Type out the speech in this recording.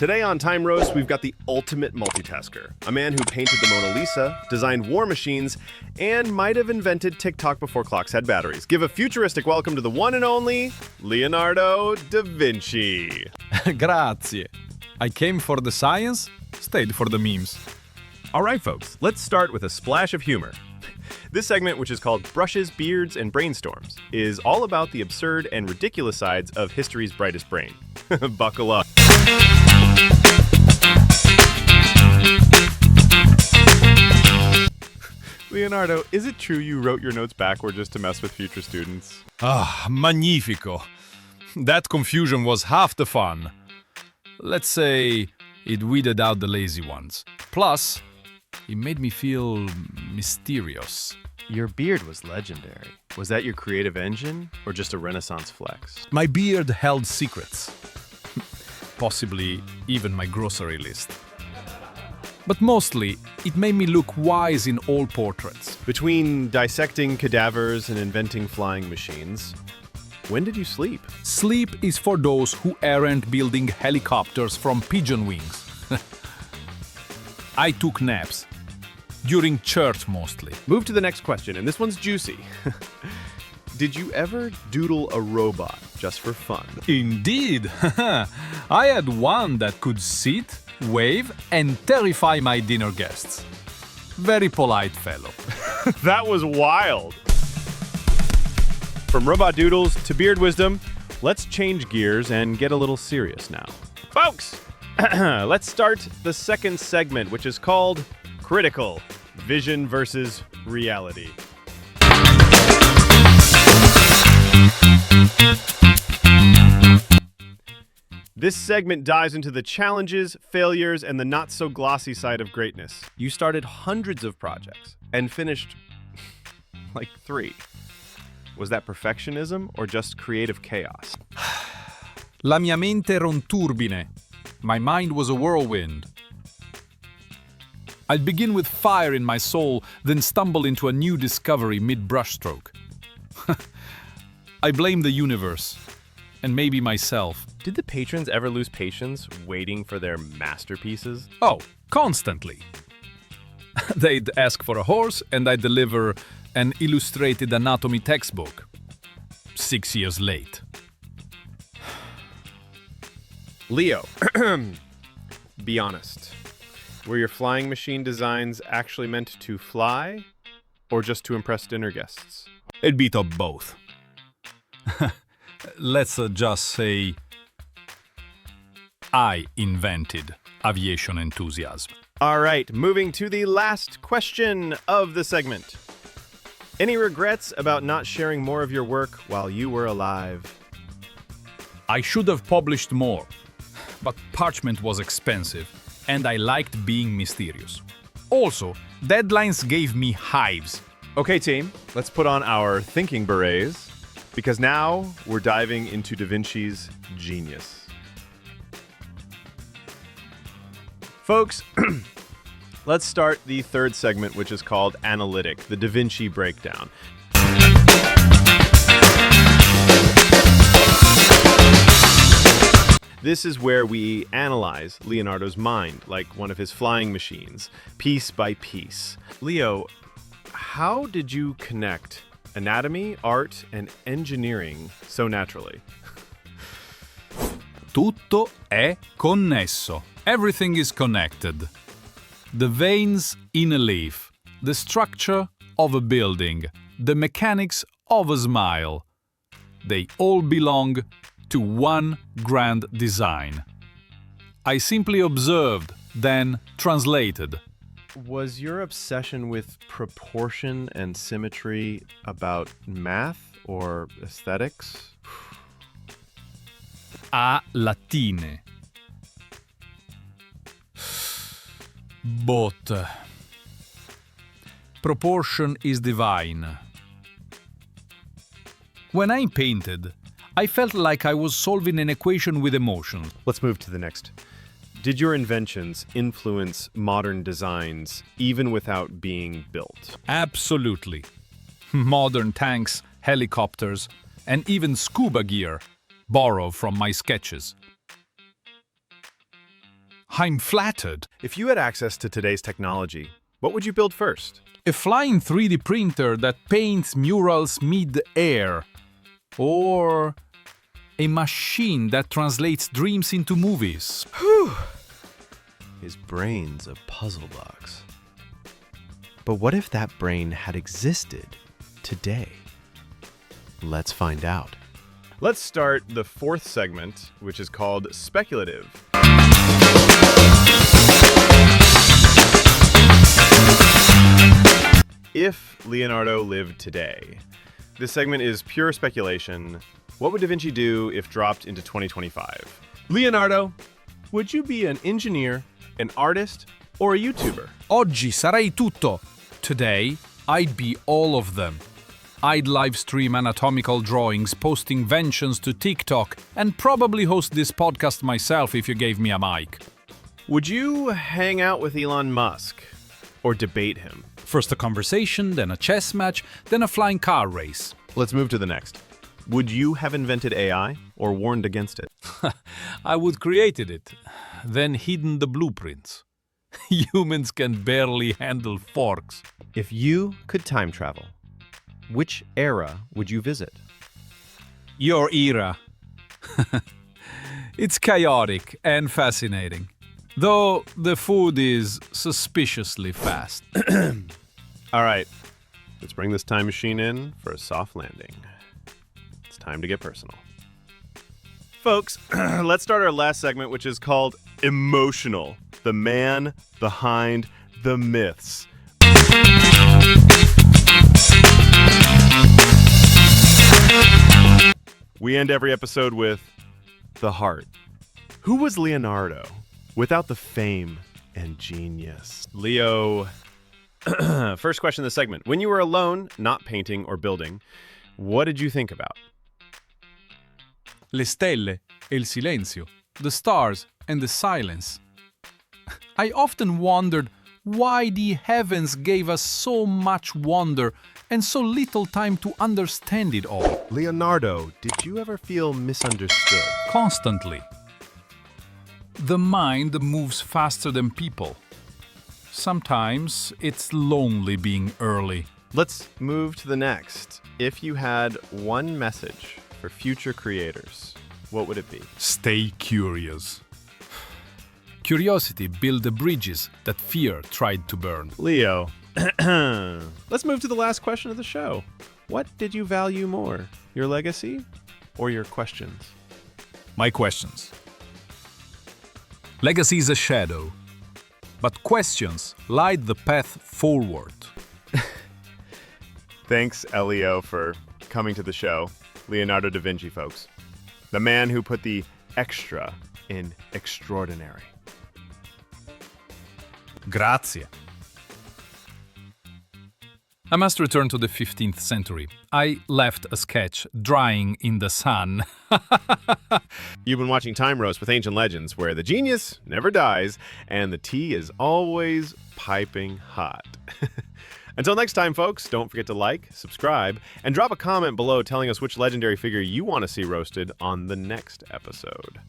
Today on Time Roast, we've got the ultimate multitasker, a man who painted the Mona Lisa, designed war machines, and might have invented TikTok before clocks had batteries. Give a futuristic welcome to the one and only Leonardo da Vinci. Grazie. I came for the science, stayed for the memes. All right, folks, let's start with a splash of humor. This segment, which is called Brushes, Beards, and Brainstorms, is all about the absurd and ridiculous sides of history's brightest brain. Buckle up. Leonardo, is it true you wrote your notes backward just to mess with future students? Magnifico. That confusion was half the fun. Let's say it weeded out the lazy ones. Plus, it made me feel mysterious. Your beard was legendary. Was that your creative engine or just a Renaissance flex? My beard held secrets. Possibly even my grocery list. But mostly, it made me look wise in all portraits. Between dissecting cadavers and inventing flying machines, when did you sleep? Sleep is for those who aren't building helicopters from pigeon wings. I took naps. During church, mostly. Move to the next question, and this one's juicy. Did you ever doodle a robot just for fun? Indeed! I had one that could sit, wave, and terrify my dinner guests. Very polite fellow. That was wild! From robot doodles to beard wisdom, let's change gears and get a little serious now. Folks, let's start the second segment, which is called Critical: Vision versus Reality. This segment dives into the challenges, failures, and the not-so-glossy side of greatness. You started hundreds of projects and finished like 3. Was that perfectionism or just creative chaos? La mia mente era un turbine. My mind was a whirlwind. I'd begin with fire in my soul, then stumble into a new discovery mid-brushstroke. I blame the universe, and maybe myself. Did the patrons ever lose patience waiting for their masterpieces? Oh, constantly. They'd ask for a horse, and I'd deliver an illustrated anatomy textbook. 6 years late. Leo, be honest. Were your flying machine designs actually meant to fly, or just to impress dinner guests? A bit of both. Let's just say I invented aviation enthusiasm. All right, moving to the last question of the segment. Any regrets about not sharing more of your work while you were alive? I should have published more, but parchment was expensive, and I liked being mysterious. Also, deadlines gave me hives. Okay, team, let's put on our thinking berets, because now we're diving into Da Vinci's genius. Folks, let's start the third segment, which is called Analytic, the Da Vinci Breakdown. This is where we analyze Leonardo's mind, like one of his flying machines, piece by piece. Leo, how did you connect anatomy, art, and engineering so naturally? Tutto è connesso. Everything is connected. The veins in a leaf, the structure of a building, the mechanics of a smile. They all belong to one grand design. I simply observed, then translated. Was your obsession with proportion and symmetry about math or aesthetics? A latine. But proportion is divine. When I painted, I felt like I was solving an equation with emotion. Let's move to the next. Did your inventions influence modern designs even without being built? Absolutely. Modern tanks, helicopters, and even scuba gear borrow from my sketches. I'm flattered. If you had access to today's technology, what would you build first? A flying 3D printer that paints murals mid-air. Or a machine that translates dreams into movies. His brain's a puzzle box. But what if that brain had existed today? Let's find out. Let's start the fourth segment, which is called Speculative. If Leonardo lived today. This segment is pure speculation. What would Da Vinci do if dropped into 2025? Leonardo, would you be an engineer, an artist, or a YouTuber? Oggi sarei tutto. Today, I'd be all of them. I'd live stream anatomical drawings, post inventions to TikTok, and probably host this podcast myself if you gave me a mic. Would you hang out with Elon Musk or debate him? First a conversation, then a chess match, then a flying car race. Let's move to the next. Would you have invented AI or warned against it? I would created it, then hidden the blueprints. Humans can barely handle forks. If you could time travel, which era would you visit? Your era. It's chaotic and fascinating, though the food is suspiciously fast. All right, let's bring this time machine in for a soft landing. It's time to get personal. Folks, let's start our last segment, which is called Emotional, the man behind the myths. We end every episode with the heart. Who was Leonardo without the fame and genius? Leo, first question of the segment. When you were alone, not painting or building, what did you think about? Le stelle e il silenzio, the stars and the silence. I often wondered why the heavens gave us so much wonder and so little time to understand it all. Leonardo, did you ever feel misunderstood? Constantly. The mind moves faster than people. Sometimes it's lonely being early. Let's move to the next. If you had one message for future creators, what would it be? Stay curious. Curiosity built the bridges that fear tried to burn. Leo, let's move to the last question of the show. What did you value more, your legacy or your questions? My questions. Legacy is a shadow, but questions light the path forward. Thanks, Elio, for coming to the show. Leonardo da Vinci, folks. The man who put the extra in extraordinary. Grazie. I must return to the 15th century. I left a sketch drying in the sun. You've been watching Time Roast with Ancient Legends, where the genius never dies and the tea is always piping hot. Until next time, folks, don't forget to like, subscribe, and drop a comment below telling us which legendary figure you want to see roasted on the next episode.